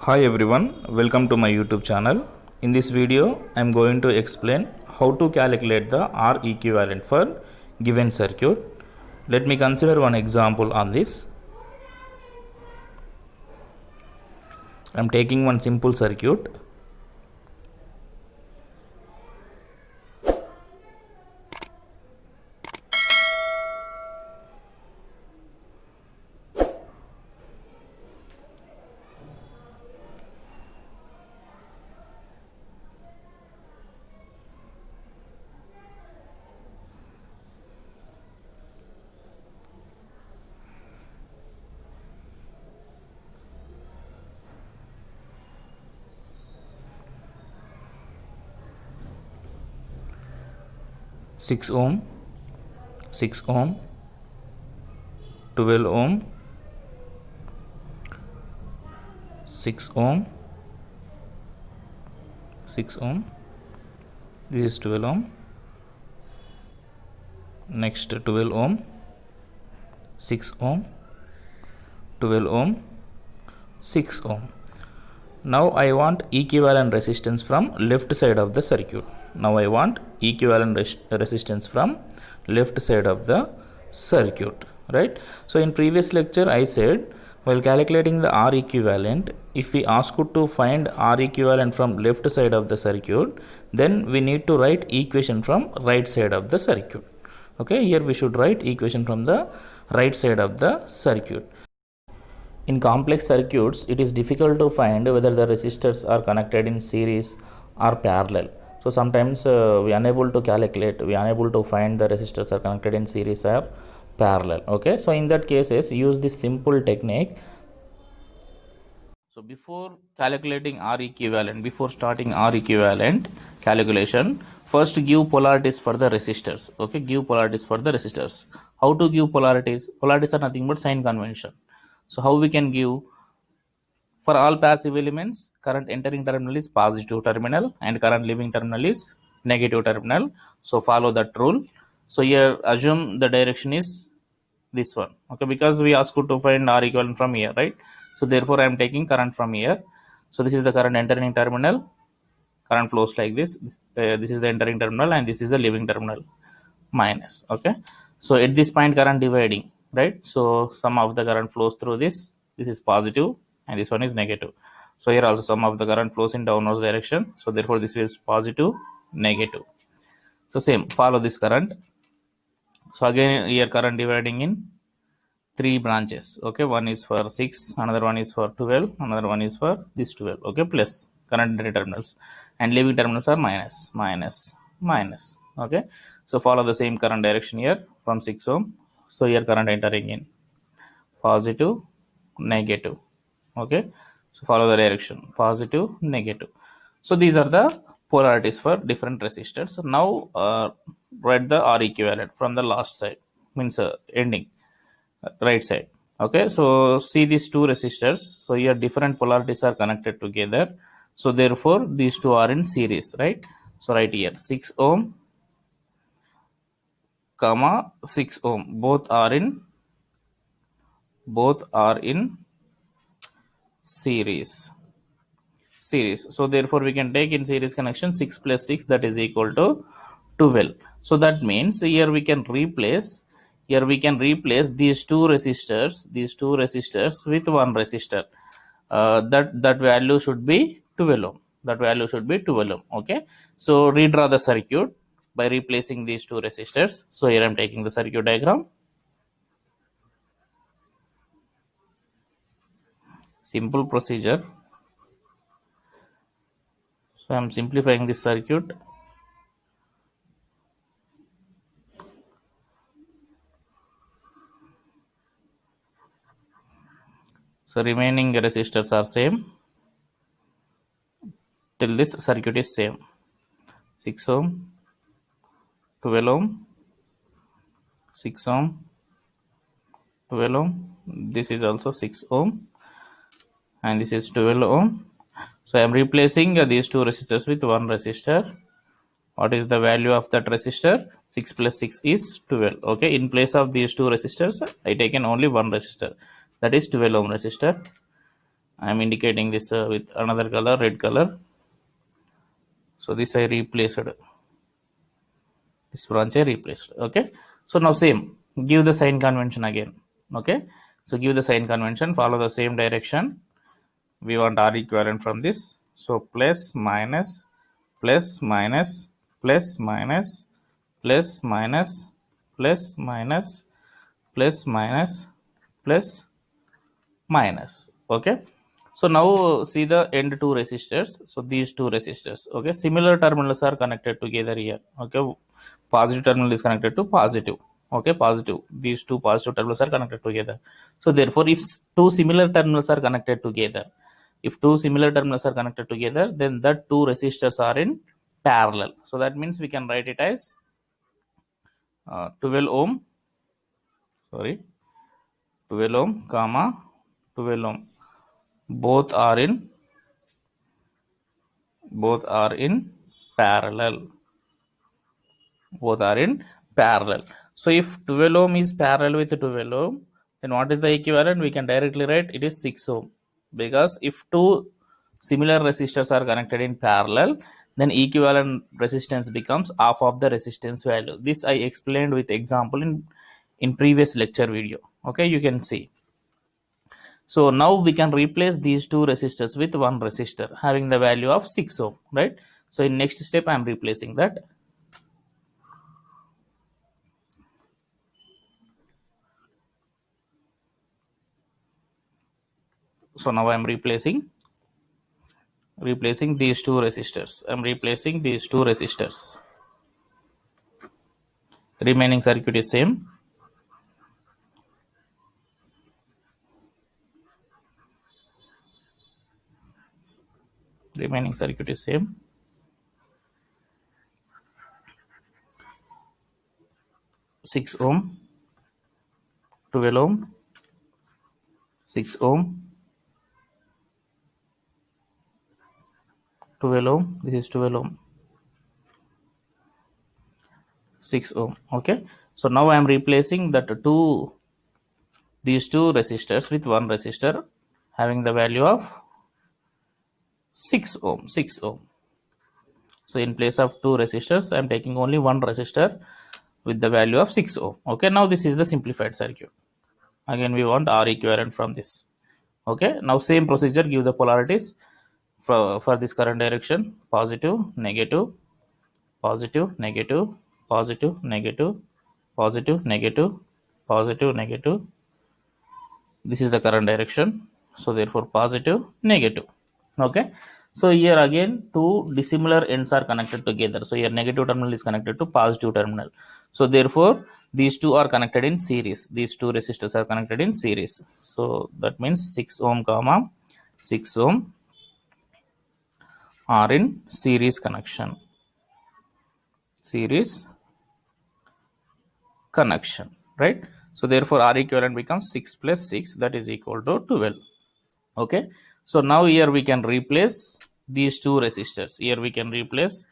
Hi everyone, welcome to my YouTube channel. In this video, I am going to explain how to calculate the R equivalent for given circuit. Let me consider one example on this. I am taking one simple circuit. Six ohm, 6 ohm, 12 ohm, 6 ohm, 6 ohm. This is 12 ohm. Next 12 ohm, 6 ohm, 12 ohm, 6 ohm. Now I want equivalent resistance from left side of the circuit. Now I want equivalent resistance from left side of the circuit, right? So in previous lecture I said while calculating the R equivalent, if we ask you to find R equivalent from left side of the circuit, then we need to write equation from right side of the circuit. Okay, here we should write equation from the right side of the circuit. In complex circuits, it is difficult to find whether the resistors are connected in series or parallel. So sometimes we are unable to calculate, we are unable to find the resistors are connected in series or parallel. Okay, so in that cases, use this simple technique. So before calculating R equivalent, before starting R equivalent calculation, first give polarities for the resistors. Okay, give polarities for the resistors. How to give polarities? Polarities are nothing but sign convention. So how we can give? For all passive elements, current entering terminal is positive terminal and current leaving terminal is negative terminal. So follow that rule. So here assume the direction is this one. Okay, because we asked you to find R equivalent from here, right? So therefore I am taking current from here. So this is the current entering terminal. Current flows like this. This is the entering terminal and this is the leaving terminal minus. Okay. So at this point current dividing, right? So some of the current flows through this. This is positive and this one is negative. So here also some of the current flows in downwards direction. So therefore this is positive, negative. So same, follow this current. So again here current dividing in three branches. Okay, one is for 6, another one is for 12, another one is for this 12. Okay, plus current terminals and leaving terminals are minus, minus, minus. Okay, so follow the same current direction here from 6 ohm. So here current entering in positive, negative. Okay, so follow the direction positive, negative. So these are the polarities for different resistors. So now write the R equivalent from the last side, means ending right side. Okay, so see these two resistors. So here different polarities are connected together. So therefore these two are in series, right? So right here 6 ohm comma 6 ohm both are in series. So therefore we can take in series connection 6 plus 6, that is equal to 12. So that means here we can replace these two resistors with one resistor. That value should be 12 ohm. Okay, so redraw the circuit by replacing these two resistors. So here I am taking the circuit diagram. Simple procedure. So I am simplifying this circuit. So remaining resistors are same till this circuit is same. 6 ohm, 12 ohm, 6 ohm, 12 ohm. This is also 6 ohm and this is 12 ohm. So I am replacing these two resistors with one resistor. What is the value of that resistor? 6 plus 6 is 12. Okay, in place of these two resistors I taken only one resistor, that is 12 ohm resistor. I am indicating this with another color, red color. So this I replaced, this branch I replaced. Okay, so now same, give the sign convention again. Okay, so give the sign convention, follow the same direction. We want R equivalent from this, so plus minus plus minus plus minus plus minus plus minus plus minus plus minus. Okay, so now see the end two resistors, so these two resistors. Okay, similar terminals are connected together here. Okay, positive terminal is connected to positive. Okay, positive, these two positive terminals are connected together. So therefore, if two similar terminals are connected together, if two similar terminals are connected together, then the two resistors are in parallel. So that means we can write it as 12 ohm, sorry, 12 ohm comma 12 ohm, both are in parallel, both are in parallel. So if 12 ohm is parallel with 12 ohm, then what is the equivalent? We can directly write it is 6 ohm, because if two similar resistors are connected in parallel, then equivalent resistance becomes half of the resistance value. This I explained with example in previous lecture video. Okay, you can see. So now we can replace these two resistors with one resistor having the value of 6 ohm, right? So in next step I am replacing that. So now I am replacing these two resistors. I am replacing these two resistors. Remaining circuit is same. Remaining circuit is same. 6 ohm, 12 ohm, 6 ohm, 12 ohm. This is 12 ohm, 6 ohm. Okay, so now I am replacing that these two resistors with one resistor having the value of 6 ohm, 6 ohm. So in place of two resistors, I am taking only one resistor with the value of 6 ohm. Okay, now this is the simplified circuit. Again we want R equivalent from this. Okay, now same procedure, give the polarities for this current direction: positive, negative, positive, negative, positive, negative, positive, negative, positive, negative. This is the current direction, so therefore positive, negative. Okay, so here again two dissimilar ends are connected together. So here negative terminal is connected to positive terminal, so therefore these two are connected in series. These two resistors are connected in series, so that means 6 ohm comma 6 ohm are in series connection, series connection, right? So therefore R equivalent becomes 6 plus 6, that is equal to 12. Okay, so now here we can replace these two resistors. Here we can replace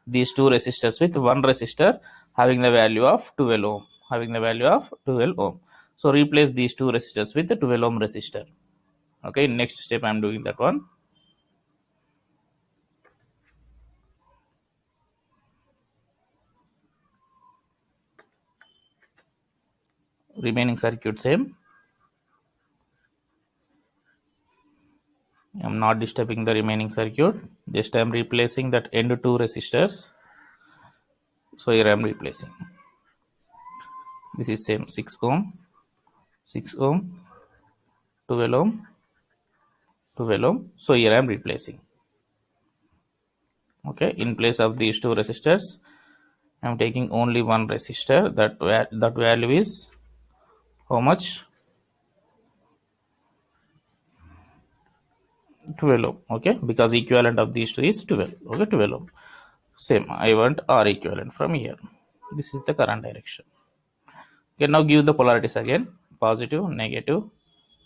these two resistors with one resistor having the value of 12 ohm, having the value of 12 ohm. So replace these two resistors with the 12 ohm resistor. Okay, next step I am doing that one. Remaining circuit same. I am not disturbing the remaining circuit, just I am replacing that end two resistors. So here I am replacing. This is same, 6 ohm, 6 ohm, 12 ohm, 12 ohm. So here I am replacing. Okay, in place of these two resistors, I am taking only one resistor. That value is how much? 12 ohm. Okay, because equivalent of these two is 12. Okay, 12 ohm. Same, I want R equivalent from here. This is the current direction. Okay, now give the polarities again: positive, negative,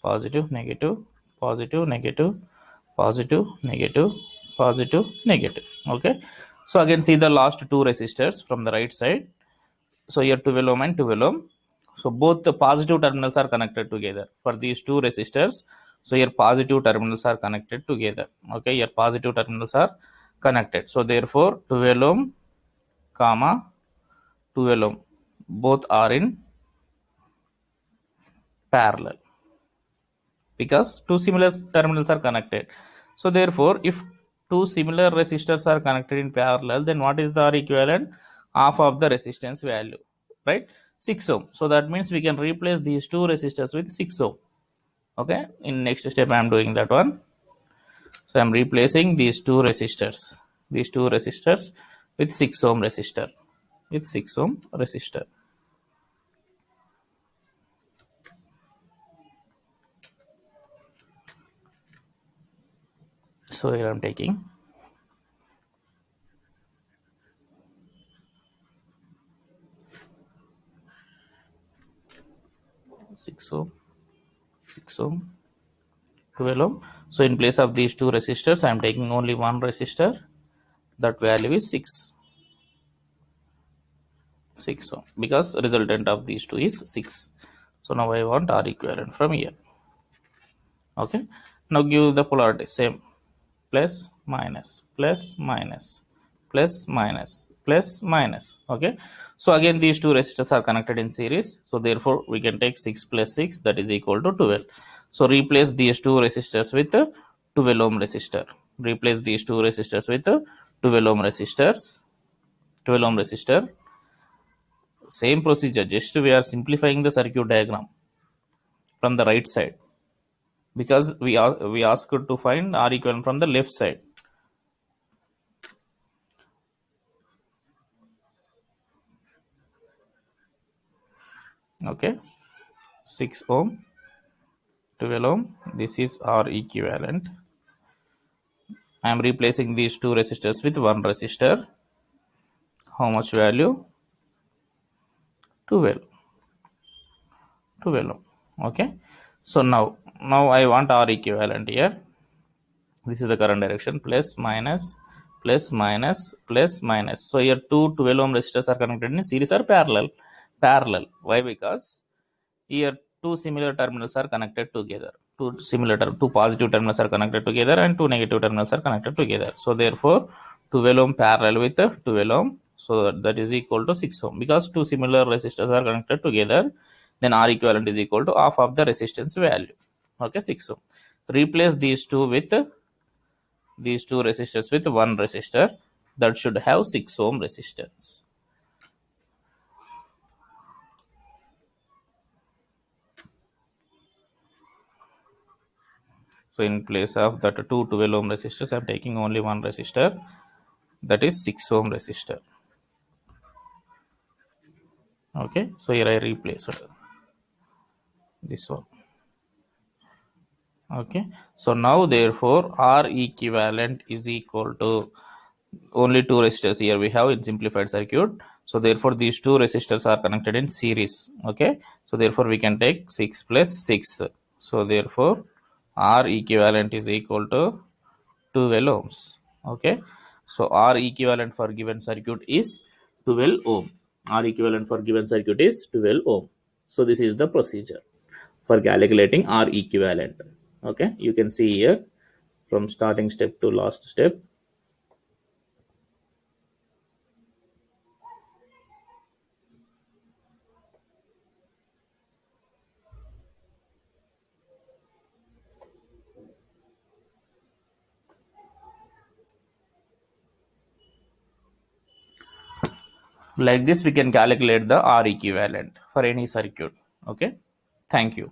positive, negative, positive, negative, positive, negative, positive, negative. Okay, so again see the last two resistors from the right side. So here 12 ohm and 12 ohm. So both the positive terminals are connected together for these two resistors. So here positive terminals are connected together. Okay, here positive terminals are connected. So therefore 12 ohm comma 12 ohm both are in parallel because two similar terminals are connected. So therefore if two similar resistors are connected in parallel, then what is the R equivalent? Half of the resistance value, right? 6 ohm. So that means we can replace these two resistors with 6 ohm. Okay, in next step I am doing that one. So I am replacing these two resistors with 6 ohm resistor, with 6 ohm resistor. So here I am taking 6 ohm, 6 ohm, 12 ohm. So in place of these two resistors, I am taking only one resistor. That value is 6 ohm because resultant of these two is 6. So now I want R equivalent from here. Okay. Now give the polarity same, plus minus plus minus plus minus plus minus. Okay, so again these two resistors are connected in series, so therefore we can take 6 plus 6, that is equal to 12. So replace these two resistors with a 12 ohm resistor, replace these two resistors with a 12 ohm resistors, 12 ohm resistor. Same procedure, just we are simplifying the circuit diagram from the right side because we asked to find R equivalent from the left side. Okay, 6 ohm, 12 ohm, this is R equivalent. I am replacing these two resistors with one resistor. How much value? 12, 12 ohm. Okay, so now I want R equivalent here. This is the current direction, plus minus plus minus plus minus. So here two 12 ohm resistors are connected in series or parallel. Why? Because here two similar terminals are connected together, two positive terminals are connected together and two negative terminals are connected together. So therefore 12 ohm parallel with 12 ohm, so that is equal to 6 ohm because two similar resistors are connected together. Then R equivalent is equal to half of the resistance value. Okay, 6 ohm. Replace these two resistors with one resistor, that should have 6 ohm resistance. So in place of that two 12 ohm resistors, I am taking only one resistor, that is 6 ohm resistor. Okay, so here I replaced this one. Okay, so now therefore R equivalent is equal to only two resistors here we have in simplified circuit. So therefore these two resistors are connected in series. Okay, so therefore we can take 6 plus 6. So therefore R equivalent is equal to 12 ohms. Okay, so R equivalent for given circuit is 12 ohm. R equivalent for given circuit is 12 ohm. So this is the procedure for calculating R equivalent. Okay, you can see here from starting step to last step. Like this we can calculate the R equivalent for any circuit. Okay, thank you.